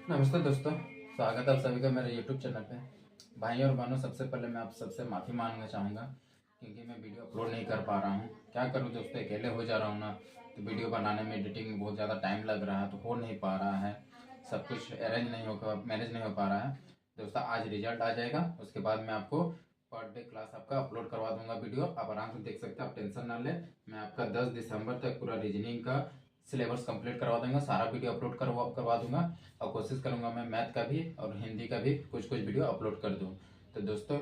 नमस्ते दोस्तों, स्वागत है आप सभी का मेरे यूट्यूब चैनल पे। भाई और बहनों, सबसे पहले मैं आप सबसे माफ़ी मांगना चाहूँगा क्योंकि मैं वीडियो अपलोड नहीं कर पा रहा हूँ। क्या करूँ दोस्तों, अकेले हो जा रहा हूँ ना, तो वीडियो बनाने में एडिटिंग में बहुत ज़्यादा टाइम लग रहा है, तो हो नहीं पा रहा है, सब कुछ अरेंज नहीं हो मैनेज नहीं हो पा रहा है। दोस्तों आज रिजल्ट आ जाएगा, उसके बाद मैं आपको पर डे क्लास आपका अपलोड करवा दूंगा। वीडियो आप आराम से देख सकते हैं, आप टेंशन ना लें। मैं आपका 10 दिसंबर तक पूरा रीजनिंग का सिलेबस कंप्लीट करवा दूंगा, सारा वीडियो अपलोड करवा दूंगा। और कोशिश करूंगा मैं मैथ का भी और हिंदी का भी कुछ कुछ वीडियो अपलोड कर दूं। तो दोस्तों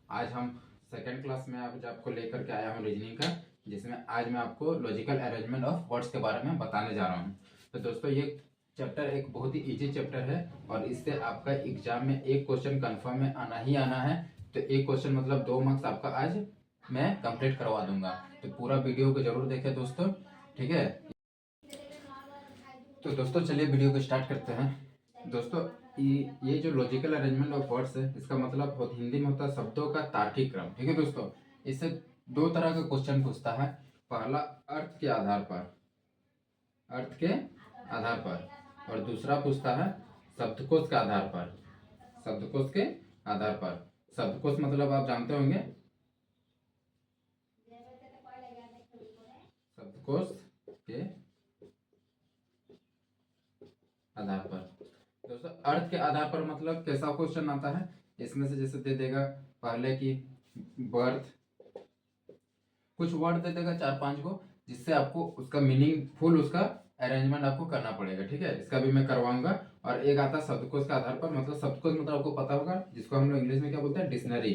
आज हम सेकेंड क्लास में आज आपको लेकर के आया हूं रीजनिंग का, जिसमें आज मैं आपको लॉजिकल अरेंजमेंट ऑफ वर्ड्स के बारे में बताने जा रहा हूं। तो दोस्तों ये चैप्टर एक बहुत ही इजी चैप्टर है और इससे आपका एग्जाम में एक क्वेश्चन कन्फर्म में आना ही आना है। तो एक क्वेश्चन मतलब 2 मार्क्स आपका आज मैं कंप्लीट करवा दूंगा। तो पूरा वीडियो को जरूर देखें दोस्तों, ठीक है। तो दोस्तों चलिए वीडियो को स्टार्ट करते हैं। दोस्तों ये जो लॉजिकल अरेंजमेंट ऑफ वर्ड्स है, इसका मतलब हिंदी में होता है शब्दों का तार्किक क्रम, ठीक है दोस्तों। इससे दो तरह का क्वेश्चन पूछता है। पहला अर्थ के आधार पर, अर्थ के आधार पर, और दूसरा पूछता है शब्दकोश के आधार पर, शब्दकोश के आधार पर। शब्दकोश मतलब आप जानते होंगे, शब्दकोश के आधार पर। दोस्तों अर्थ के आधार पर मतलब कैसा क्वेश्चन आता है, इसमें से जैसे दे देगा पहले की बर्थ, कुछ वर्ड दे देगा 4-5 को, जिससे आपको उसका मीनिंग फुल उसका अरेंजमेंट आपको करना पड़ेगा, ठीक है। इसका भी मैं करवाऊंगा। और एक आता है शब्दकोश के आधार पर, मतलब शब्दकोश मतलब आपको पता होगा, जिसको हम लोग इंग्लिश में क्या बोलते हैं, डिक्शनरी।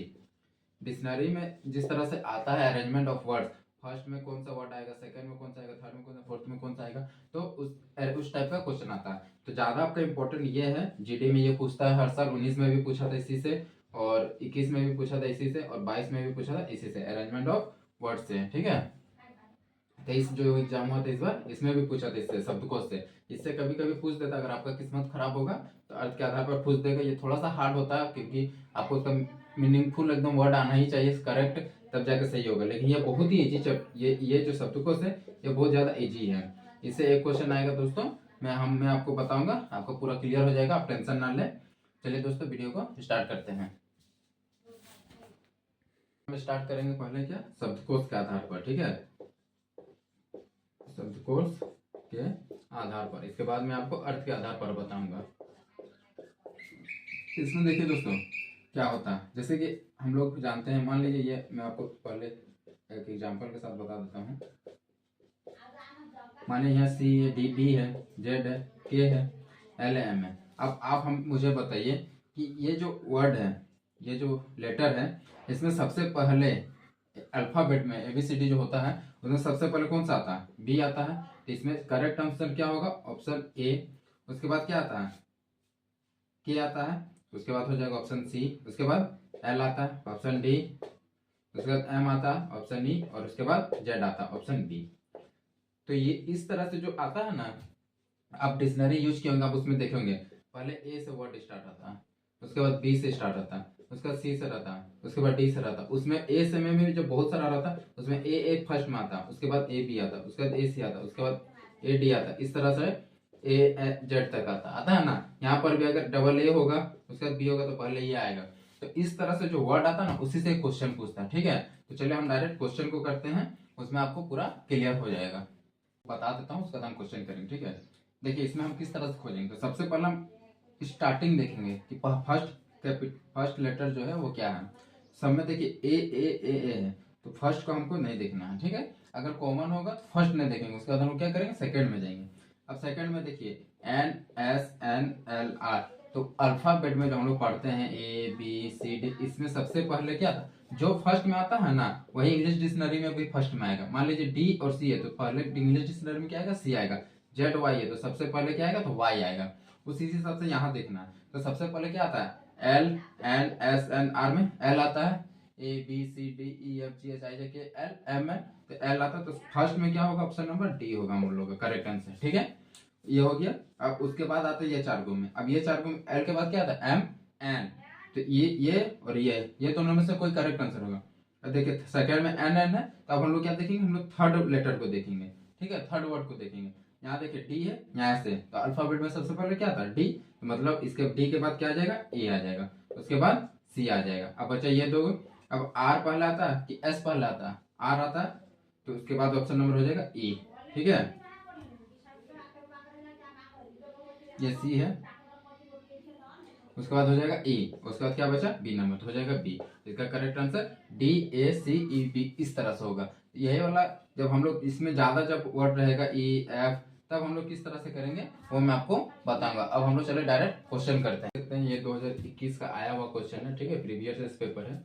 डिक्शनरी में जिस तरह से आता है अरेंजमेंट ऑफ वर्ड्स, फर्स्ट में कौन सा वर्ड आएगा, सेकंड में कौन सा आएगा, थर्ड में कौन सा, फोर्थ में कौन सा आएगा, तो उस टाइप का क्वेश्चन आता है। तो ज्यादा आपका इंपॉर्टेंट ये है, जीडी में ये पूछता है हर साल, 19 में भी पूछा था इसी से, और 21 में भी पूछा था इसी से, और 22 में भी पूछा था इसी से, अरेंजमेंट ऑफ वर्ड से, ठीक है। 23 जो एग्जाम हुआ था इस बार, इसमें भी पूछा था इससे, शब्दकोश से। इससे कभी कभी पूछ देता, अगर आपका किस्मत खराब होगा तो अर्थ के आधार पर पूछ देगा। ये थोड़ा सा हार्ड होता है क्योंकि आपको उसका मीनिंगफुल एकदम वर्ड आना ही चाहिए करेक्ट, तब जाके सही होगा। लेकिन ये बहुत ही इजी ये जो शब्दकोश है, ये बहुत ज्यादा इजी है। इससे एक क्वेश्चन आएगा दोस्तों, मैं आपको बताऊंगा, आपको पूरा क्लियर हो जाएगा, आप टेंशन ना लें। चलिए दोस्तों वीडियो को स्टार्ट करते हैं। हम स्टार्ट करेंगे पहले क्या, शब्दकोश के आधार पर, ठीक है, शब्दकोश के आधार पर। इसके बाद मैं आपको अर्थ के आधार पर बताऊंगा। इसमें देखिए दोस्तों क्या होता है, जैसे कि हम लोग जानते हैं, मान लीजिए ये मैं आपको पहले एक एग्जांपल के साथ बता देता हूँ। मान लीजिए यहाँ सी है, डी डी है, जेड है, के है, एल है, एम है। अब आप हम मुझे बताइए कि ये जो वर्ड है, ये जो लेटर है, इसमें सबसे पहले अल्फाबेट में एबीसीडी जो होता है, उसमें सबसे पहले कौन सा आता है, बी आता है। तो इसमें करेक्ट आंसर क्या होगा, ऑप्शन ए। उसके बाद क्या आता है, के आता है। उसके बाद हो जाएगा ऑप्शन सी। उसके बाद एल आता है, ऑप्शन डी। उसके बाद एम आता है, ऑप्शन ई। और उसके बाद जेड आता है, ऑप्शन बी। तो ये इस तरह से जो आता है ना, आप डिक्शनरी यूज किए होंगे, आप उसमें देखे होंगे, पहले ए से वर्ड स्टार्ट आता है, उसके बाद बी से स्टार्ट आता है, उसके बाद सी से रहता है, उसके बाद डी से रहता है। उसमें ए से में भी जो बहुत सारा रहता है, उसमें ए फर्स्ट में आता है, उसके बाद ए बी आता है, उसके बाद ए सी आता है, उसके बाद ए डी आता है। इस तरह से ए जेड तक आता है ना। यहाँ पर भी अगर डबल ए होगा, उसके बाद बी होगा, तो पहले ये आएगा। तो इस तरह से जो वर्ड आता है ना, उसी से क्वेश्चन पूछता है, ठीक है। तो चलिए हम डायरेक्ट क्वेश्चन को करते हैं, उसमें आपको पूरा क्लियर हो जाएगा। बता देता हूँ, उसका हम क्वेश्चन करेंगे, ठीक है। देखिए इसमें हम किस तरह से खोजेंगे, तो सबसे पहले हम स्टार्टिंग देखेंगे कि फर्स्ट लेटर जो है वो क्या है। सब में देखिए ए है, तो फर्स्ट को हमको नहीं देखना है, ठीक है। अगर कॉमन होगा तो फर्स्ट नहीं देखेंगे, उसके बाद हम लोग क्या करेंगे, सेकंड में जाएंगे। अब सेकंड में देखिए N S N L R, तो अल्फाबेट में जो हम लोग पढ़ते हैं ए बी सी डी, इसमें सबसे पहले क्या था, जो फर्स्ट में आता है ना, वही इंग्लिश डिक्शनरी में भी फर्स्ट में आएगा। मान लीजिए डी और सी है, तो पहले इंग्लिश डिक्शनरी में क्या आएगा, सी आएगा। जेड वाई है, तो सबसे पहले क्या आएगा, तो वाई आएगा। उसी हिसाब से यहाँ देखना है। तो सबसे पहले क्या आता है, L N S N R में एल आता है, A B C D E F G H I J K L M N, तो एल आता है। तो फर्स्ट में क्या होगा, ऑप्शन नंबर डी होगा हम लोग का करेक्ट आंसर, ठीक है। ये हो गया। अब उसके बाद आते हैं ये चार गुण में। अब ये चार गुण एल के बाद क्या आता है, एम एन, तो ये और ये दोनों में से कोई करेक्ट आंसर होगा। अब देखिए सेकंड में एन एन है, तो अब हम लोग क्या देखेंगे, हम लोग थर्ड लेटर को देखेंगे, ठीक है, थर्ड वर्ड को देखेंगे। यहाँ देखिए डी है, यहाँ से, तो अल्फाबेट में सबसे पहले क्या था, डी, मतलब इसके डी के बाद क्या आ जाएगा, ए आ जाएगा, उसके बाद सी आ जाएगा। अब बच्चा ये दो, अब आर पहला आता है कि एस पहला आता है, आर आता है, तो उसके बाद ऑप्शन नंबर हो जाएगा ए। ठीक है, ये सी है, उसके बाद हो जाएगा ए, उसके बाद क्या बचा, बी नंबर, तो हो जाएगा बी। इसका correct answer D A C E B इस तरह से होगा। यही वाला जब हम लोग इसमें ज्यादा जब वर्ड रहेगा ई एफ, तब हम लोग किस तरह से करेंगे वो मैं आपको बताऊंगा। अब हम लोग चले डायरेक्ट क्वेश्चन करते हैं। ये 2021 का आया हुआ क्वेश्चन है, ठीक है, प्रीवियस पेपर है।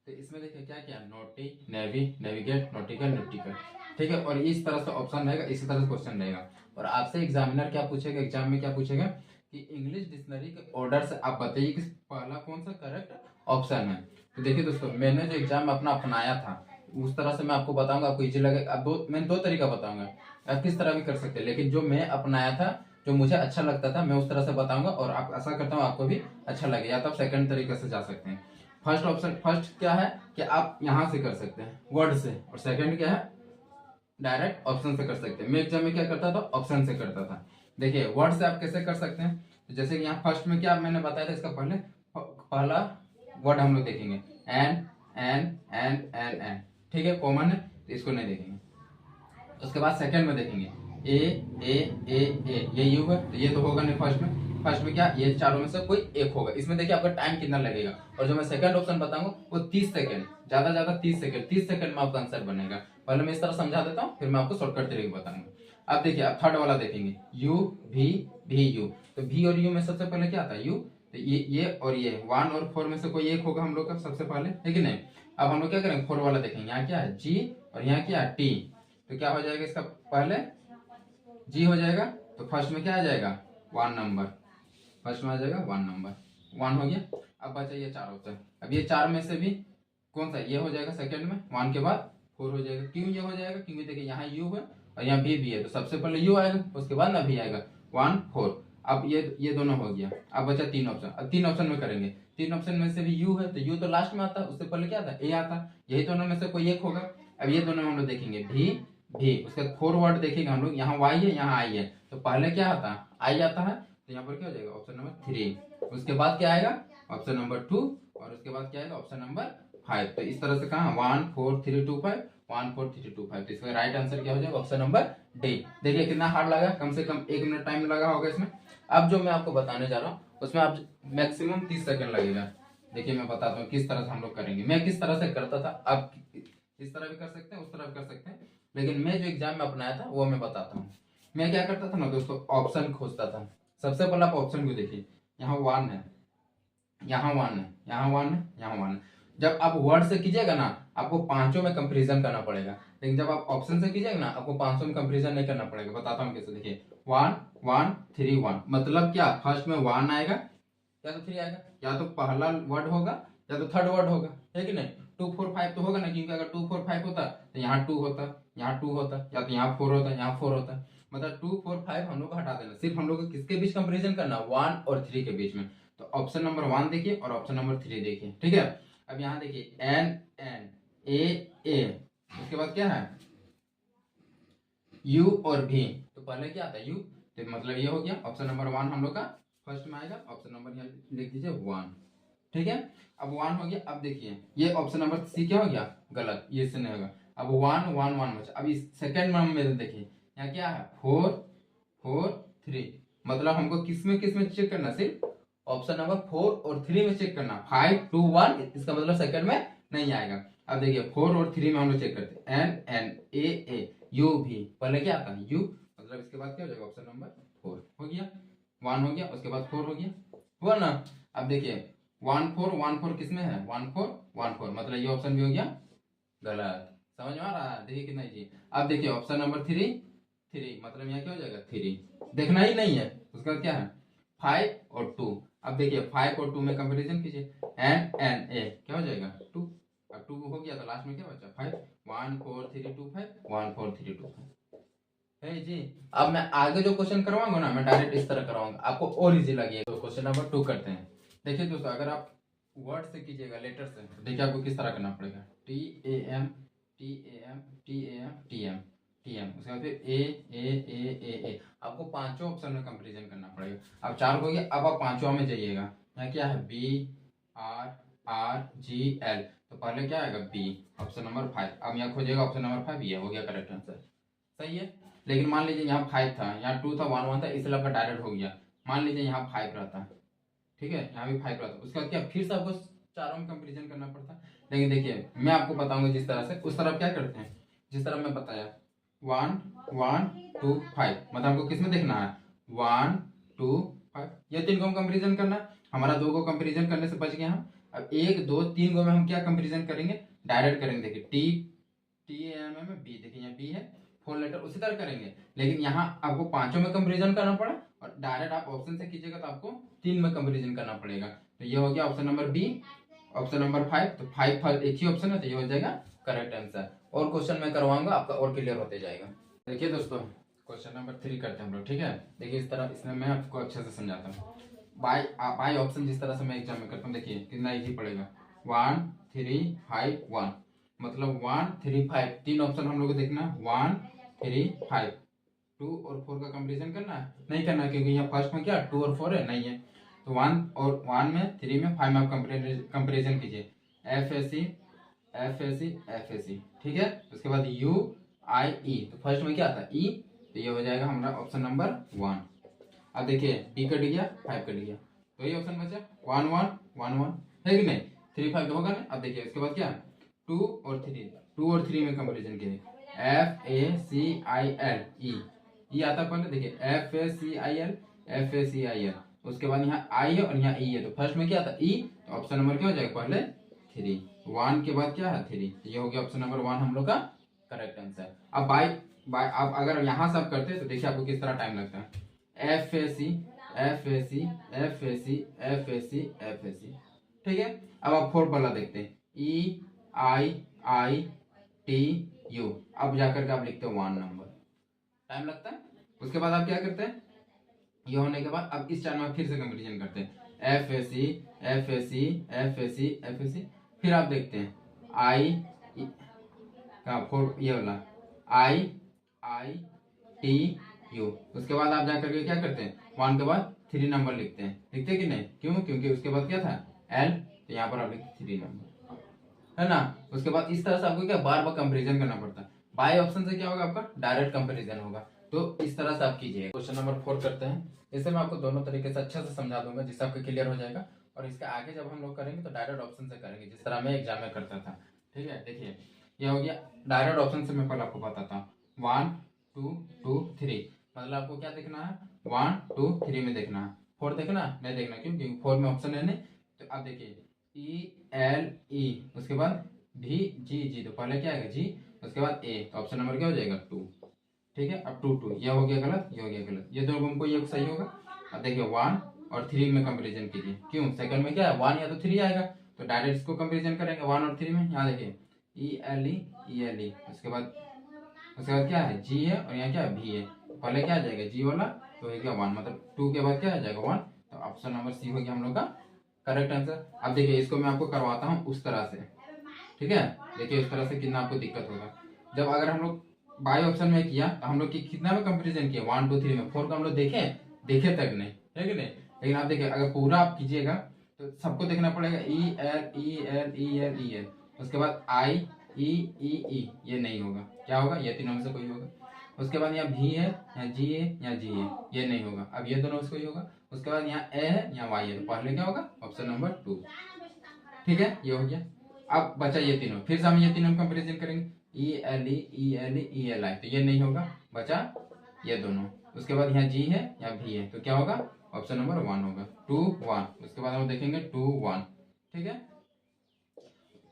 तो इसमें देखिए क्या क्या, naughty, navy, navigate, nautical, nautical, ठीक है, और इस तरह से ऑप्शन रहेगा, इसी तरह से क्वेश्चन रहेगा। और आपसे एग्जामिनर क्या पूछेगा, एग्जाम में क्या पूछेगा कि इंग्लिश डिक्शनरी के ऑर्डर से आप बताइए कि पहला कौन सा करेक्ट ऑप्शन है। तो देखिए दोस्तों, मैंने जो एग्जाम अपना अपनाया था उस तरह से मैं आपको बताऊंगा, आपको इजी लगेगा। अब मैं दो तरीका बताऊंगा, आप किस तरह भी कर सकते हैं, लेकिन जो मैं अपनाया था, जो मुझे अच्छा लगता था, मैं उस तरह से बताऊंगा, और आप आशा करता हूँ आपको भी अच्छा लगे। या तो आप सेकंड तरीके से जा सकते हैं। फर्स्ट ऑप्शन, फर्स्ट क्या है कि आप यहाँ से कर सकते हैं वर्ड से, और सेकंड क्या है डायरेक्ट ऑप्शन से कर सकते हैं। मैं एग्जाम में क्या करता था, ऑप्शन से करता था। देखिए वर्ड से आप कैसे कर सकते हैं, तो जैसे कि यहाँ फर्स्ट में क्या मैंने बताया था, इसका पहला वर्ड हम लोग देखेंगे N N N N N, ठीक है, कॉमन है तो इसको नहीं देखेंगे। उसके बाद सेकंड में देखेंगे ए ए ए ए, ये यू है तो ये तो होगा नहीं फर्स्ट में। फर्स्ट में क्या, ये चारों में से कोई एक होगा। इसमें देखिए आपका टाइम कितना लगेगा, और जो मैं सेकंड ऑप्शन बताऊंगा वो 30 सेकंड, ज्यादा 30 सेकंड, 30 सेकंड में आपका आंसर बनेगा। पहले मैं इस तरह समझा देता हूँ, फिर मैं आपको शॉर्टकट तरीके बताऊंगा। अब देखिए, अब थर्ड वाला देखेंगे यू भी यू, तो भी और यू में सबसे पहले क्या आता है, यू, तो ये और ये 1 और 4 में से कोई एक होगा हम लोग का सबसे पहले, है कि नहीं। अब हम लोग क्या करेंगे, 4 वाला देखेंगे, यहाँ क्या है जी, और यहाँ क्या है टी, तो क्या हो जाएगा, इसका पहले जी हो जाएगा, तो फर्स्ट में क्या आ जाएगा 1 नंबर, फर्स्ट में आ जाएगा 1 नंबर, 1 हो गया। अब बचा ये 4 ऑप्शन, अब ये 4 में से भी कौन सा, ये हो जाएगा सेकंड में, 1 के बाद 4 हो जाएगा। क्यों ये हो जाएगा, क्योंकि देखिए यहाँ यू है और यहाँ भी है, तो सबसे पहले यू आएगा, उसके बाद ना भी आएगा, 1 4। अब ये दोनों हो गया। अब बचा 3 ऑप्शन, अब 3 ऑप्शन में करेंगे, 3 ऑप्शन में से भी यू है, तो यू तो लास्ट में आता है, उससे पहले क्या आता ए आता, यही दोनों में से कोई एक होगा। अब ये दोनों हम लोग देखेंगे भी, उसके बाद 4 वर्ड देखेंगे हम लोग, यहाँ वाई है यहाँ आई है, तो पहले क्या आता है, आई आता है, तो यहाँ पर क्या हो जाएगा ऑप्शन नंबर 3। उसके बाद क्या आएगा ऑप्शन नंबर 2, और उसके बाद क्या आएगा ऑप्शन नंबर 5। तो इस तरह से कहा 1 4 3 2 5, 1 4 3 2 5, तो इसका राइट आंसर क्या हो जाएगा ऑप्शन नंबर डी। देखिए कितना हार्ड लगा, कम से कम 1 मिनट टाइम लगा होगा इसमें। अब जो मैं आपको बताने जा रहा हूँ उसमें आप मैक्सिमम 30 सेकंड लगेगा। देखिए मैं बताता हूँ किस तरह से हम लोग करेंगे, मैं किस तरह से करता था, आप इस तरह भी कर सकते हैं, उस तरह भी कर सकते हैं, लेकिन मैं जो एग्जाम में अपनाया था वो मैं बताता हूँ। मैं क्या करता था ना दोस्तों, ऑप्शन खोजता था। सबसे पहले आप ऑप्शन को देखिए, यहाँ 1 है, यहाँ 1 है, यहाँ 1 है, यहाँ 1 है। जब आप वर्ड से कीजिएगा ना, आपको पांचों में कंपैरिजन करना पड़ेगा, लेकिन जब आप ऑप्शन से कीजिएगा ना, आपको पांचों में कंपैरिजन नहीं करना पड़ेगा। बताता हूँ कैसे, देखिए 1 1 3 1, मतलब क्या फर्स्ट में 1 आएगा या तो 3 आएगा, या तो पहला वर्ड होगा या तो थर्ड वर्ड होगा, है कि नहीं। 2 4 5 तो होगा ना, क्योंकि अगर 2 4 5 होता तो यहाँ 2 होता, यहाँ 2 होता, या तो यहाँ 4 होता, यहाँ 4 होता। मतलब 2 4 5 हम लोग को हटा देना, सिर्फ हम लोग को किसके बीच कंपैरिजन करना, 1 और 3 के बीच में। तो ऑप्शन नंबर 1 देखिए और ऑप्शन नंबर 3 देखिए, ठीक है। अब यहाँ देखिए एन एन ए, उसके बाद क्या है यू और भी, तो पहले क्या आता है यू, तो मतलब ये हो गया ऑप्शन नंबर 1 हम लोग का फर्स्ट में आएगा। ऑप्शन नंबर यहाँ लिख दीजिए 1, ठीक है। अब 1 हो गया। अब देखिए ये ऑप्शन नंबर सी क्या हो गया, गलत, ये से नहीं होगा। अब 1 1 1 बचा। अब इस सेकंड में देखिए यहाँ क्या है 4 4 3, मतलब हमको किस में चेक करना, सिर्फ ऑप्शन नंबर 4 और 3 में चेक करना। 5 2 1, इसका मतलब सेकंड में नहीं आएगा। अब देखिए 4 और 3 में हम लोग चेक करते हैं, एन एन ए यू भी, पहले क्या आता है यू, मतलब इसके बाद क्या हो जाएगा ऑप्शन नंबर 4 हो गया। 1 हो गया, उसके बाद 4 हो गया, हुआ ना। अब देखिए 1 4 किस में है, 1 4 1 4, मतलब ये ऑप्शन भी हो गया गलत। समझ में आ रहा है, देखिए कितना जी। अब देखिए ऑप्शन नंबर 3, मतलब यहाँ क्या हो जाएगा 3, देखना ही नहीं है। उसके बाद क्या है 5 और 2। अब देखिए 5 और 2 में कंपैरिजन कीजिए, एन एन ए क्या हो जाएगा 2, अब 2 हो गया तो लास्ट में क्या बचा 5, 1 4 3 2 5, 1 4 3 2 5 है जी। अब मैं आगे जो क्वेश्चन करवाऊंगा ना, मैं डायरेक्ट इस तरह करवाऊंगा, आपको और इजी लगेगा। तो क्वेश्चन नंबर 2 करते हैं। देखिए दोस्तों, अगर आप वर्ड से कीजिएगा लेटर से, तो देखिए आपको किस तरह करना पड़ेगा, T A M T A M T A M T M, TM, उसके बाद फिर A। आपको पांचों ऑप्शन में कंपेरिजन करना पड़ेगा। अब 4 हो गया, अब आप पांचों में जाइएगा। यहाँ क्या है BRRGL, तो पहले क्या आएगा B, ऑप्शन नंबर 5। अब यहाँ खोजिएगा ऑप्शन नंबर 5, ये हो गया करेक्ट आंसर। सही है। लेकिन मान लीजिए यहाँ 5 था, यहाँ 2 था, 1 1 था, इसलिए आपका डायरेक्ट हो गया। मान लीजिए यहाँ 5 रहता, ठीक है, यहाँ भी 5 रहता, उसके बाद क्या फिर से आपको चारों में कंपेरिजन करना पड़ता। लेकिन देखिए मैं आपको बताऊंगा जिस तरह से, उस तरह क्या करते हैं, जिस तरह मैं बताया 1 1 2 5, मतलब हमको किस में देखना है 1 2 5, ये 3 को हम कंपेरिजन करना है। हमारा 2 को कंपेरिजन करने से बच गया हम। अब 1 2 3 को में हम क्या कंपेरिजन करेंगे, डायरेक्ट करेंगे। देखिए TAM में B, देखिए यहाँ B है, 4 लेटर, उसी तरह करेंगे। लेकिन यहाँ आपको पांचों में कंपेरिजन करना पड़ा, और डायरेक्ट आप ऑप्शन से कीजिएगा तो आपको 3 में कंपेरिजन करना पड़ेगा। तो ये हो गया option number B। Option number 5, तो 5 एक ही ऑप्शन है, तो ये हो जाएगा करेक्ट आंसर। और क्वेश्चन मैं करवाऊंगा, आपका और क्लियर होते जाएगा। देखिए दोस्तों, क्वेश्चन नंबर 3 करते हैं हम लोग, ठीक है। देखिए इस तरह, इसमें मैं आपको अच्छे से समझाता हूँ। बाय ऑप्शन जिस तरह से मैं एग्जाम में करता हूँ, देखिए कितना इजी पड़ेगा। 1 3 5 1, मतलब 1 3 5, 3 ऑप्शन हम लोग को देखना, 1 3 5। 2 और 4 का कंपेरिजन करना है, नहीं करना, क्योंकि यहाँ फर्स्ट में क्या 2 और 4 है, नहीं है। तो 1 में 3 में 5 में आप कंपेरिजन कीजिए। FAC, ठीक है। उसके बाद UIE, तो फर्स्ट में क्या आता E, तो ये हो जाएगा हमारा ऑप्शन नंबर 1। अब देखिए B कट गया, 5 कट गया, तो ये ऑप्शन बचा 1 1 1 1, है कि नहीं, 3 5 होगा ना। अब देखिए उसके बाद क्या 2 और 3 में कंपेरिजन कीजिए। FACILE आता पहले, देखिए FACIL, उसके बाद यहाँ I है और यहाँ E है, तो फर्स्ट में क्या आता E, तो ऑप्शन नंबर क्या हो जाएगा पहले 3, 1 के बाद क्या है 3, ये हो गया ऑप्शन नंबर 1 हम लोग का करेक्ट आंसर। अब बाय अब अगर यहाँ से आप करते हैं तो देखिए आपको किस तरह टाइम लगता है। FAC, ठीक है। अब आप 4 वाला देखते हैं, EIITU, अब जाकर के आप लिखते हो 1 नंबर, टाइम लगता है। उसके बाद आप क्या करते हैं, ये होने के बाद अब इस चार में फिर से कंपेरिजन करते हैं। FAC, फिर आप देखते हैं ये वाला IITU। उसके बाद आप जाकर के क्या करते हैं, 1 के बाद 3 नंबर लिखते हैं, लिखते कि नहीं, क्यों, क्योंकि उसके बाद क्या था L, तो यहाँ पर आप लिखते 3 नंबर, है ना। उसके बाद इस तरह से आपको क्या बार बार कंपेरिजन करना पड़ता है। बाय ऑप्शन से क्या होगा, आपका डायरेक्ट कंपेरिजन होगा। तो इस तरह से आप कीजिए। क्वेश्चन नंबर 4 करते हैं। इसे मैं आपको दोनों तरीके से अच्छे से समझा दूंगा, जिससे आपको क्लियर हो जाएगा। और इसके आगे जब हम लोग करेंगे तो डायरेक्ट ऑप्शन से करेंगे, जिस तरह मैं एग्जाम में करता था, ठीक है। देखिए ये हो गया डायरेक्ट ऑप्शन से, मैं पहले आपको बताता हूँ। 1 2 2 3, मतलब आपको क्या देखना है, 1 2 3 में देखना है, 4 देखना नहीं देखना, क्यों, क्योंकि 4 में ऑप्शन है नहीं। तो अब देखिए ELE, उसके बाद जी, तो पहले क्या आएगा जी, उसके बाद A, तो ऑप्शन नंबर क्या हो जाएगा 2, ठीक है। अब 2 2, ये हो गया गलत, ये हो गया गलत, ये दोनों को ये सही होगा। अब देखिए 1 और 3 में कंपेरिजन कीजिए, क्यों, सेकंड में क्या है 1 या तो 3 आएगा, तो डायरेक्ट इसको कंपेरिजन करेंगे 1 और 3 में। यहाँ देखिए ELE, उसके बाद क्या है G है, और यहाँ क्या है V है, पहले क्या आ जाएगा G वाला, तो हो गया 1, मतलब 2 के बाद क्या आ जाएगा 1, तो ऑप्शन नंबर C हो गया हम लोग का करेक्ट आंसर। अब देखिए इसको मैं आपको करवाता हूँ उस तरह से, ठीक है। देखिए इस तरह से कितना आपको दिक्कत होगा। जब अगर हम लोग बाय ऑप्शन में किया तो हम लोग की कितना में कंपेरिजन किया, 1 2 3 में, 4 को हम लोग देखे तक नहीं, है कि नहीं। लेकिन आप देखिए अगर पूरा आप कीजिएगा तो सबको देखना पड़ेगा, EL, उसके बाद IE, ये नहीं होगा, क्या होगा, ये तीनों में से कोई होगा। उसके बाद यहाँ V है, यहाँ G है, यहाँ G है, ये नहीं होगा, अब ये दोनों में से कोई होगा। उसके बाद यहाँ A है, यहाँ Y है, तो पहले क्या होगा ऑप्शन नंबर 2, ठीक है, ये हो गया। अब बचा ये तीनों, फिर से हम ये तीनों कंपेरिजन करेंगे, ELE, तो ये नहीं होगा, बचा ये दोनों। उसके बाद यहाँ G है, यहाँ V है, तो क्या होगा ऑप्शन नंबर 1 होगा, 2 1। उसके बाद हम देखेंगे 2 1, ठीक है,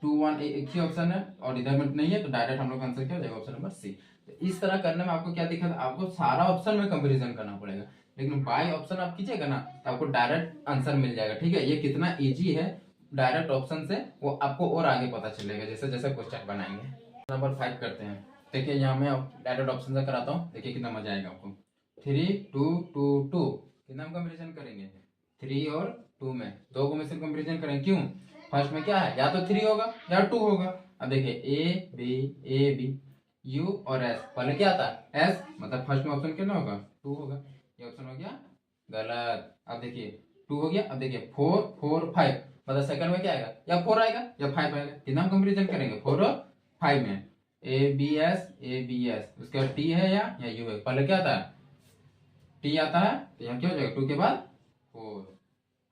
2 1 एक ही ऑप्शन है और इधर में नहीं है, तो डायरेक्ट हम लोग का आंसर क्या हो जाएगा ऑप्शन नंबर C। तो इस तरह करने में आपको क्या दिक्कत है, आपको सारा ऑप्शन में कंपेरिजन करना पड़ेगा। लेकिन बाय ऑप्शन आप कीजिएगा ना तो आपको डायरेक्ट आंसर मिल जाएगा, ठीक है। ये कितना इजी है डायरेक्ट ऑप्शन से, वो आपको और आगे पता चलेगा जैसे जैसे क्वेश्चन बनाएंगे। नंबर 5 करते हैं। देखिए यहाँ मैं डायरेक्ट ऑप्शन से कराता हूँ, देखिए कितना मजा आएगा आपको। 3 2 2 2, कितना हम कंपेरिजन करेंगे 3 और 2 में, 2 को में से कंपेरिजन करेंगे, क्यों, फर्स्ट में क्या है या तो 3 होगा या 2 होगा। अब देखिए A B, यू और एस। पहले क्या आता है एस, मतलब फर्स्ट में ऑप्शन कितना होगा 2 होगा। ये ऑप्शन हो गया गलत। अब देखिए 2 हो गया। अब देखिए 4 4 5, मतलब सेकंड में क्या आएगा, या 4 आएगा या 5 आएगा। कितना हम कंपेरिजन करेंगे 4 और 5 में। ए बी एस, उसके बाद टी है या यू है। पहले क्या आता है टी आता है, तो यहाँ क्या हो जाएगा 2 के बाद 4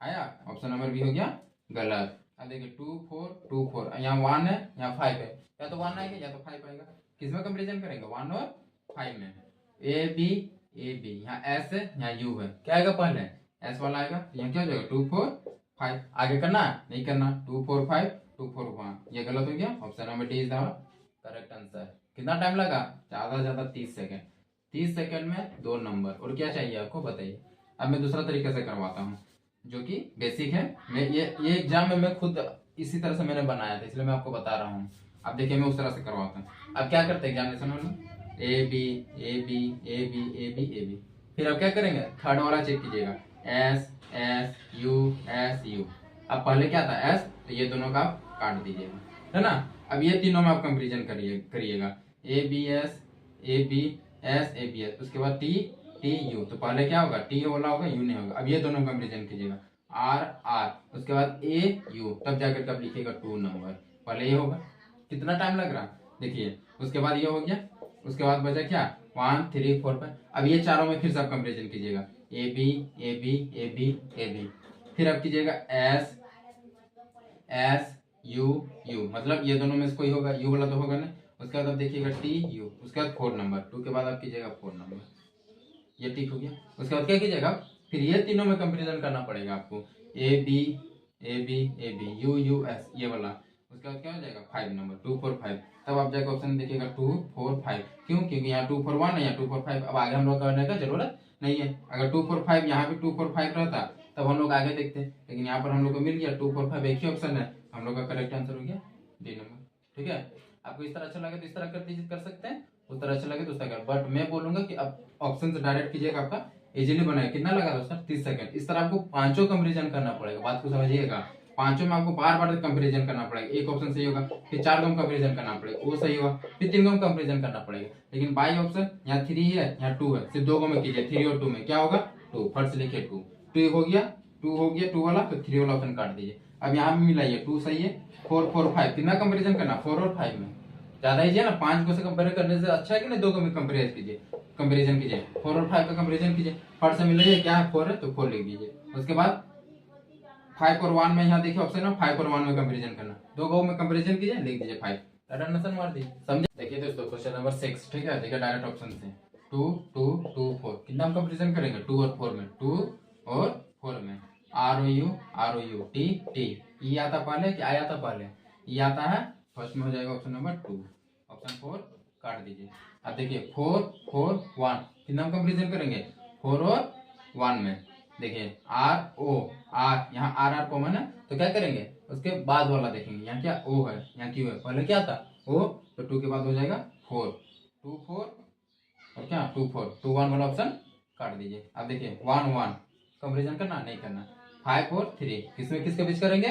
आया। ऑप्शन नंबर बी हो गया गलत। अब देखिए 2 4 2 4, यहाँ 1 है यहाँ 5 है, या तो 1 आएगा या तो 5 आएगा। किसमें कंपेरिजन करेंगे 1 और 5 में। ए बी, यहाँ एस है यहाँ यू है, क्या आएगा पहले एस वाला आएगा, तो यहाँ क्या हो जाएगा 2 4 5। आगे करना नहीं करना 2 4 5 2 4 1, ये गलत हो गया। Option number D is the correct answer. कितना टाइम लगा, ज्यादा से ज्यादा 30 सेकेंड। 30 सेकेंड में 2 नंबर। और क्या चाहिए आपको बताइए। अब मैं दूसरा तरीके से करवाता हूँ जो कि बेसिक है। मैं ये एग्जाम में मैं खुद इसी तरह से मैंने बनाया था, इसलिए मैं आपको बता रहा हूँ। अब देखिए मैं उस तरह से करवाता हूँ। अब क्या करते हैं एग्जामिनेशन वाले, A B A B A B A B A B, फिर अब क्या करेंगे थर्ड वाला चेक कीजिएगा, S S U S U. अब पहले क्या था एस, तो ये दोनों का आप काट दीजिएगा, है ना। अब ये तीनों में आप कंपेरिजन करिएगा, A B S A B S, उसके बाद टी टी यू। तो पहले क्या होगा टी वाला होगा यू नहीं होगा। अब ये दोनों कंपेरिजन कीजिएगा, आर आर, उसके बाद ए यू, तब जाकर के आप लिखिएगा 2 नंबर। पहले ये होगा, कितना टाइम लग रहा देखिए। उसके बाद ये हो गया, उसके बाद बचा क्या 1 3 4 5। अब ये चारों में फिर से आप कंपेरिजन कीजिएगा, A B A B A B A B. फिर आप कीजिएगा एस एस यू यू, मतलब ये दोनों में से कोई होगा, यू वाला तो होगा ना। उसके बाद आप देखिएगा टी यू, उसके बाद 4 नंबर, 2 के बाद आप कीजिएगा 4 नंबर। ये ठीक हो गया। उसके बाद क्या कीजिएगा, फिर ये तीनों में कंपेरिजन करना पड़ेगा आपको, A B U U S, ये वाला। उसके बाद क्या हो जाएगा 5 नंबर 2 4 5। तब आप जाकर ऑप्शन देखिएगा 2 4 5। क्यों, क्योंकि यहाँ 2 4 1 है, यहाँ 2 4 5। अब आगे हम लोग करने का जरूरत नहीं है। अगर 2 4 5 यहाँ भी 2 4 5 रहता तब हम लोग आगे देखते, लेकिन यहाँ पर हम लोग को मिल गया 2 4 5 एक ही ऑप्शन है। हम लोग का करेक्ट आंसर हो गया डी नंबर। ठीक है, आपको इस तरह अच्छा लगे तो इस तरह कर सकते हैं, उस तरह अच्छा लगे तो उस तरह कर। बट मैं बोलूंगा कि अब ऑप्शन से डायरेक्ट कीजिएगा, आपका इजीली बनाएगा। कितना लगा दोस्तों 30 सेकंड। इस तरह आपको पांचों कंपेरिजन करना पड़ेगा, बात को समझिएगा। पांचों में आपको बार बार कंपेरिजन करना पड़ेगा। एक ऑप्शन सही होगा, फिर 4 को कंपेरिजन करना पड़ेगा, वो सही होगा, फिर 3 को कंपेरिजन करना पड़ेगा। लेकिन बाई ऑप्शन यहाँ 3 है यहाँ 2 है, सिर्फ 2 को में कीजिए। 3 और 2 में क्या होगा 2, फर्स्ट लिखिए 2 2 हो गया, 2 हो गया 2 वाला, तो 3 वाला ऑप्शन काट दीजिए। अब यहाँ भी मिलाइए 2 सही है, 4 4 5। कितना कंपेरिजन करना 4 और 5 में, ज्यादा ईजी है ना। 5 को से कंपेयर करने से अच्छा है कि नहीं 2 को कंपेरिजन कीजिए 4 और 5 का कंपेरिजन कीजिए। फर्स्ट से मिलाइए, क्या है 4 है तो 4 लिख दीजिए। उसके बाद 5 और 1 में यहाँ देखिए ऑप्शन है, 5 और 1 में कंपेरिजन करना, 2 को में कंपेरिजन कीजिए, लिख दीजिए 5। आंसर मार दीजिए, समझे। देखिए दोस्तों क्वेश्चन नंबर 6, ठीक है। देखिए डायरेक्ट ऑप्शन से 2 2 2 4। कितना हम कंपेरिजन करेंगे 2 और 4 में, 2 और 4 में। R O U T T, E आता पहले कि आई आता पहले, ई आता है फर्स्ट में, हो जाएगा ऑप्शन नंबर 2। ऑप्शन 4 काट दीजिए। अब देखिए 4 4 1, कितना हम कंपेरिजन करेंगे 4 और 1 में। देखिए आर ओ आर, यहाँ आर आर कॉमन है, तो क्या करेंगे उसके बाद वाला देखेंगे। यहाँ क्या ओ है यहाँ क्यू है, पहले क्या था ओ, तो 2 के बाद हो जाएगा 4 2 4 और क्या 2 4 2 1 वाला ऑप्शन काट दीजिए। अब देखिए 1 1 कंपेरिजन करना नहीं करना। 5 और 3 किसमें किसके बीच करेंगे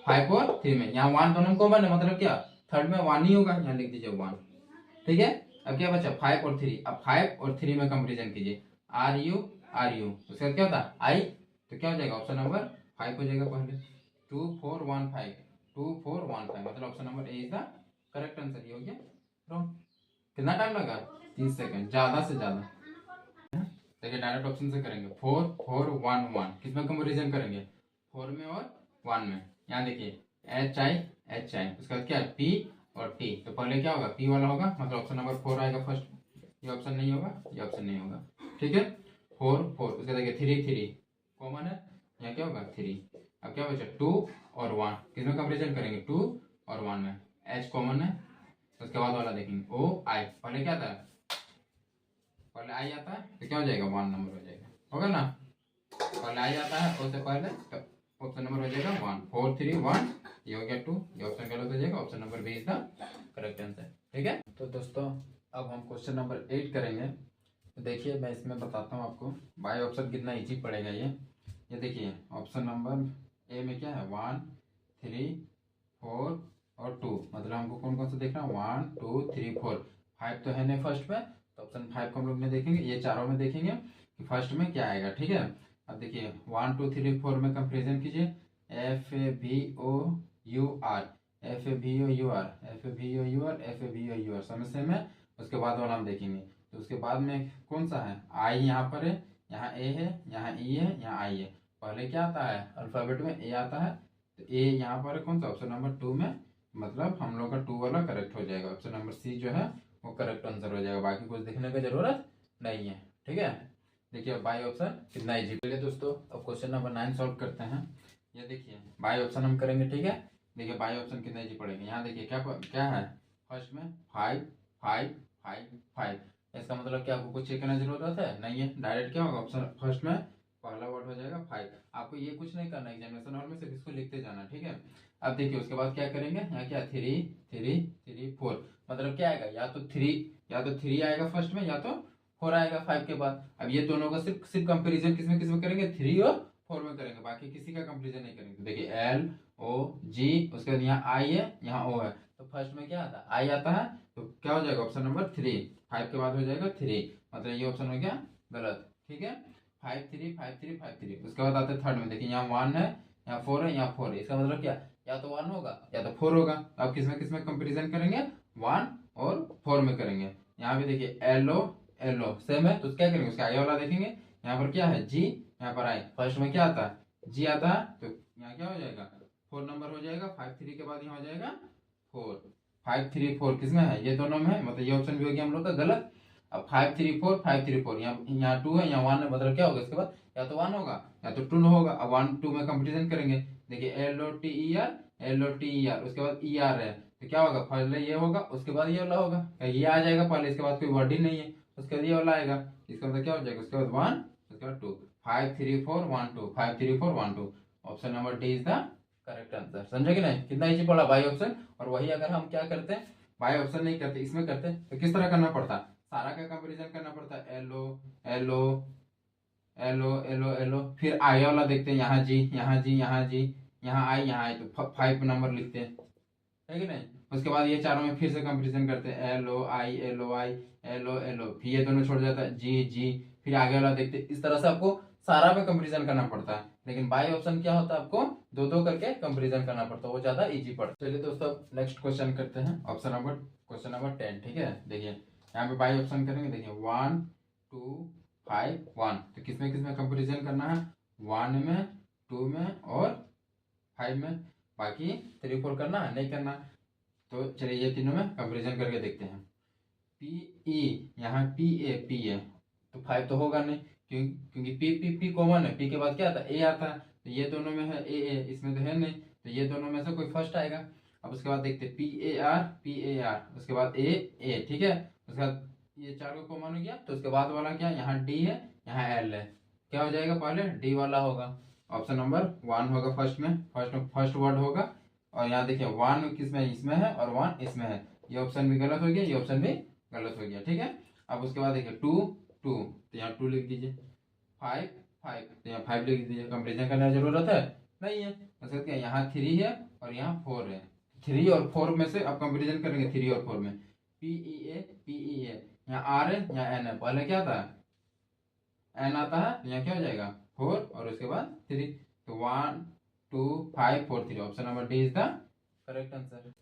5 और 3 में। यहाँ 1 दोनों कॉमन है, मतलब क्या थर्ड में 1 ही होगा, यहाँ लिख दीजिए 1। ठीक है, अब क्या बचा 5 और 3। अब 5 और 3 में कंपेरिजन कीजिए, आर यू, उसके बाद क्या होता है आई, तो क्या हो जाएगा ऑप्शन नंबर 5 हो जाएगा पहले। 2 4 1 5 2 4 1 5, मतलब option number A is the correct answer. ये हो गया रॉन्ग। कितना टाइम लगा 30 सेकंड, ज्यादा से ज्यादा। देखिए डायरेक्ट ऑप्शन से करेंगे 4 4 1 1, किसमें कंपेरिजन करेंगे 4 में और 1 में। यहाँ देखिए एच आई, उसके बाद क्या है पी और टी, तो पहले क्या होगा पी वाला होगा, मतलब ऑप्शन नंबर 4 आएगा फर्स्ट। ये ऑप्शन नहीं होगा, ये ऑप्शन नहीं होगा। ठीक है 4 4, उसके देखिए 3 3 कॉमन है, यहाँ क्या होगा 3। अब क्या बचा 2 और 1, किसमें कंपेरिजन करेंगे 2 और 1 में। एच कॉमन है, उसके बाद वाला देखेंगे ओ आई, पहले क्या था पहले आई आता है, तो क्या हो जाएगा 1 नंबर हो जाएगा, होगा ना। पहले आई आता है उससे पहले, तो ऑप्शन नंबर हो जाएगा 1 4 3 1, ये हो गया 2, ये ऑप्शन गलत हो जाएगा। Option number B is the correct answer. ठीक है, तो दोस्तों अब हम क्वेश्चन नंबर 8 करेंगे। तो देखिए मैं इसमें बताता हूँ आपको बाई ऑप्शन कितना इजी पड़ेगा। ये देखिए ऑप्शन नंबर ए में क्या है 1 3 4 और 2, मतलब हमको कौन कौन सा देखना 1 2 3 4। 5 तो है नहीं फर्स्ट में, तो ऑप्शन 5 को हम लोग में देखेंगे, ये चारों में देखेंगे कि फर्स्ट में क्या आएगा। ठीक है, अब देखिए 1 2 3 4 में कंपेरिजन कीजिए। FABOUR, FABOUR, FABOUR, FABOUR सब सेम है। उसके बाद वाला हम देखेंगे, तो उसके बाद में कौन सा है, आई यहाँ पर है, यहाँ ए है, यहाँ ई है, यहाँ आई है। पहले क्या आता है अल्फाबेट में, ए आता है, तो ए यहाँ पर है कौन सा, ऑप्शन नंबर 2 में, मतलब हम लोग का 2 वाला करेक्ट हो जाएगा। ऑप्शन नंबर सी जो है वो करेक्ट आंसर हो जाएगा, बाकी कुछ देखने की जरूरत नहीं है। ठीक है, देखिए बाई ऑप्शन कितना इजी। चलिए दोस्तों, अब क्वेश्चन नंबर 9 सॉल्व करते हैं। ये देखिए बाई ऑप्शन हम करेंगे। ठीक है, देखिए बाई ऑप्शन कितना इजी पड़ेगा। यहाँ देखिए क्या क्या है, फर्स्ट में 5 5 5 5, इसका मतलब क्या आपको कुछ चेक करने की जरूरत है नहीं है, डायरेक्ट क्या होगा, ऑप्शन फर्स्ट में पहला वर्ड हो जाएगा 5। आपको ये कुछ नहीं करना एग्जामिनेशन हॉल में, सिर्फ इसको लिखते जाना। ठीक है, अब देखिए उसके बाद क्या करेंगे, यहाँ क्या 3 3 3 4, मतलब क्या आएगा, या तो 3 आएगा फर्स्ट में, या तो 4 आएगा 5 के बाद। अब ये दोनों का सिर्फ सिर्फ कंपेरिजन किसमें करेंगे, 3 और 4 में करेंगे, बाकी किसी का कंपेरिजन नहीं करेंगे। तो देखिए LOG, उसके बाद यहाँ आई है, यहाँ O है, तो फर्स्ट में क्या आता है, आई आता है, तो क्या हो जाएगा ऑप्शन नंबर 3, 5 के बाद हो जाएगा 3, मतलब ये ऑप्शन हो गया गलत। ठीक है, 5 3 5 3 5 3। उसके बाद आते हैं थर्ड में, देखिए यहाँ 1 है, यहाँ 4 है, यहाँ 4 है, इसका मतलब क्या, या तो 1 होगा या तो 4 होगा। अब किसमें कंपेरिजन करेंगे, 1 और 4 में करेंगे। यहाँ पे देखिए LO सेम है, तो क्या करेंगे, उसका आगे वाला देखेंगे। यहाँ पर क्या है G, यहाँ पर आई, फर्स्ट में क्या आता है G आता है, तो यहाँ क्या हो जाएगा 4 नंबर हो जाएगा। 5 3 के बाद यहाँ हो जाएगा 4, 5 3 4 किसमें है, ये दोनों में है, मतलब ये ऑप्शन भी हो गया हम लोग का गलत। अब 5 3 4 5 3 4, यहाँ 2 है, यहाँ 1 है, मतलब क्या होगा इसके बाद, या तो 1 होगा या तो 2 होगा। अब 1 2 में कंपेरिजन करेंगे, देखिए LOTER, उसके बाद ER है, तो क्या होगा, पहले ये होगा उसके बाद ये वाला होगा, ये आ जाएगा पहले, इसके बाद कोई वर्ड ही नहीं है, उसके बाद ये वाला आएगा, इसका मतलब क्या हो जाएगा, उसके बाद 1, उसके बाद 2, 5 3 4 1 2, 5 3 4 1 2, option number D is the correct answer. समझे कि नहीं, कितना इजी पड़ा बाई ऑप्शन। और वही अगर हम क्या करते हैं, बाई ऑप्शन नहीं करते, इसमें करते, तो किस तरह करना पड़ता, सारा का कंपैरिजन करना पड़ता है, LO, फिर आगे वाला देखते हैं, यहाँ G, यहाँ G, यहाँ G, यहाँ आई, तो 5 नंबर लिखते हैं, है कि नहीं। उसके बाद ये चारों में फिर से कंपैरिजन करते हैं, LO, फिर ये दोनों छोड़ जाता है G, फिर आगे वाला देखते हैं। इस तरह से आपको सारा में कंपैरिजन करना पड़ता है, लेकिन बाई ऑप्शन क्या होता है, आपको दो दो करके कंपैरिजन करना पड़ता है, वो ज्यादा इजी पड़ता है। चलिए दोस्तों नेक्स्ट क्वेश्चन करते हैं, क्वेश्चन नंबर 10। ठीक है, देखिए यहाँ पे बाई ऑप्शन करेंगे, देखिए 1 2 5 1, तो किसमें कंपैरिजन करना है, 1 में 2 में और 5 में, बाकी 3 4 करना है नहीं करना। तो चलिए ये तीनों में कंपैरिजन करके देखते हैं। PE, यहाँ पी है, तो 5 तो होगा नहीं, क्योंकि P कॉमन है, P के बाद क्या आता है, A आता है, तो ये दोनों में है A, इसमें तो है नहीं, तो ये दोनों में से कोई फर्स्ट आएगा। अब उसके बाद देखते हैं PAR, उसके बाद A, ठीक है, उसके बाद ये चार को कॉमन हो गया, तो उसके बाद वाला क्या, यहाँ D है, यहाँ L है, क्या हो जाएगा, पहले D वाला होगा, ऑप्शन नंबर 1 होगा फर्स्ट वर्ड होगा। और यहाँ देखिए 1 किसमें, इसमें है, और 1 इसमें है, ये ऑप्शन भी गलत हो गया, ये ऑप्शन भी गलत हो गया। ठीक है, अब उसके बाद देखिए 2 2, तो यहाँ 2 लिख दीजिए, 5 5, तो यहाँ 5 लिख दीजिए, कंपेरिजन करने की जरूरत है नहीं है। उसके बाद क्या, यहाँ 3 है और यहाँ 4 है, 3 और 4 में से आप कंपेरिजन करेंगे, 3 और 4 में, PEA, यहाँ R है, यहाँ N है, पहले क्या था N आता है, तो यहाँ क्या हो जाएगा 4 और उसके बाद 3, तो 1 2 5 4 3, option number D is the correct answer.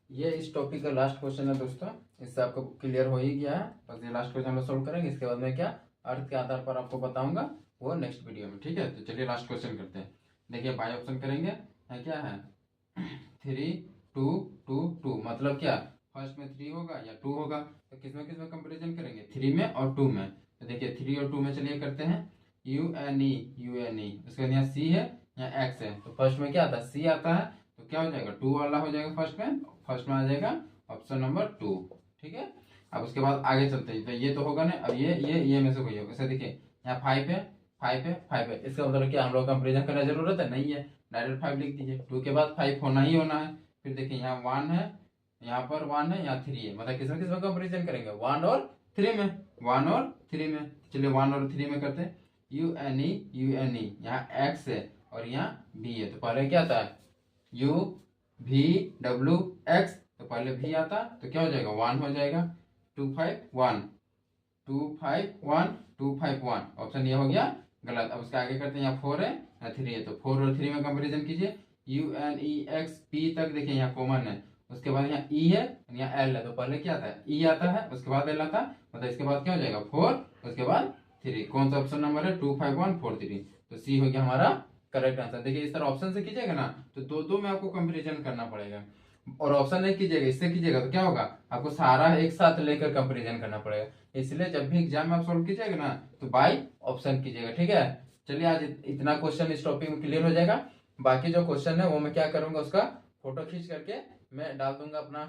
ये इस टॉपिक का लास्ट क्वेश्चन है दोस्तों, इससे आपको क्लियर हो ही गया है, बस ये लास्ट क्वेश्चन हम सोल्व करेंगे, इसके बाद मैं क्या अर्थ के आधार पर आपको बताऊंगा वो नेक्स्ट वीडियो में। ठीक है, तो चलिए लास्ट क्वेश्चन करते हैं। देखिए बाई ऑप्शन करेंगे, यहाँ क्या है 3 2 2 2, मतलब क्या फर्स्ट में 3 होगा या 2 होगा, तो किसमें कंपेरिजन करेंगे, 3 में और 2 में। तो देखिए 3 और 2 में चलिए करते हैं, UNE, उसके बाद यहाँ C है, यहाँ X है, तो फर्स्ट में क्या आता है, C आता है, तो क्या हो जाएगा 2 वाला हो जाएगा, फर्स्ट में आ जाएगा ऑप्शन नंबर 2। ठीक है, अब उसके बाद आगे चलते हैं, तो ये तो होगा ना, अब ये में से कोई होगा। ऐसे देखिए यहाँ 5 है, 5 है, इसका मतलब क्या हम लोग कंपेरिजन करने की जरूरत है नहीं है, डायरेक्ट 5 लिख दीजिए, 2 के बाद 5 होना ही होना है। फिर देखिए यहाँ 1 है, यहाँ पर 1 है, यहाँ 3 है, मतलब किसमें कंपेरिजन करेंगे, 1 और 3 में, 1 और 3 में। चलिए 1 और 3 में करते हैं, UNE, यहाँ X है और यहाँ B है, तो पहले क्या आता है UVWX, तो पहले V आता, तो क्या हो जाएगा 1 हो जाएगा, 251 251 251, ऑप्शन ये हो गया गलत। अब उसके आगे करते हैं, यहाँ 4 है यहाँ 3 है, तो 4 और 3 में कंपेरिजन कीजिए। UNEXP तक देखिए यहाँ कॉमन है, उसके बाद यहाँ E है, यहाँ L है, तो पहले क्या आता है E आता है, उसके बाद L आता है, मतलब इसके बाद क्या हो जाएगा 4, उसके बाद 3। कौन सा ऑप्शन नंबर है 25143, तो सी हो गया हमारा करेक्ट आंसर। देखिए इस तरह ऑप्शन से कीजिएगा ना तो दो दो में आपको कंपेरिजन करना पड़ेगा, और ऑप्शन नहीं कीजिएगा इससे कीजिएगा तो क्या होगा, आपको सारा एक साथ लेकर कंपेरिजन करना पड़ेगा। इसलिए जब भी एग्जाम में आप सॉल्व कीजिएगा ना तो बाय ऑप्शन कीजिएगा, ठीक है। चलिए आज इतना क्वेश्चन इस टॉपिक में क्लियर हो जाएगा। बाकी जो क्वेश्चन है वो मैं क्या करूंगा, उसका फोटो खींच करके मैं डाल दूंगा अपना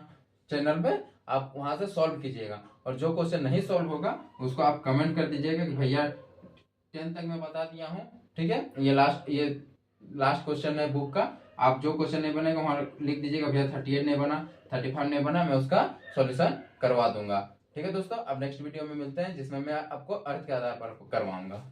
चैनल पे, आप वहां से सॉल्व कीजिएगा। और जो क्वेश्चन नहीं सॉल्व होगा उसको आप कमेंट कर दीजिएगा कि भैया 10 तक मैं बता दिया हूँ, ठीक है। ये लास्ट क्वेश्चन है बुक का, आप जो क्वेश्चन नहीं बनेगा वहां लिख दीजिएगा भैया 38 नहीं बना, 35 नहीं बना, मैं उसका सॉल्यूशन करवा दूंगा, ठीक है दोस्तों। अब नेक्स्ट वीडियो में मिलते हैं जिसमें मैं आपको अर्थ के आधार पर करवाऊंगा।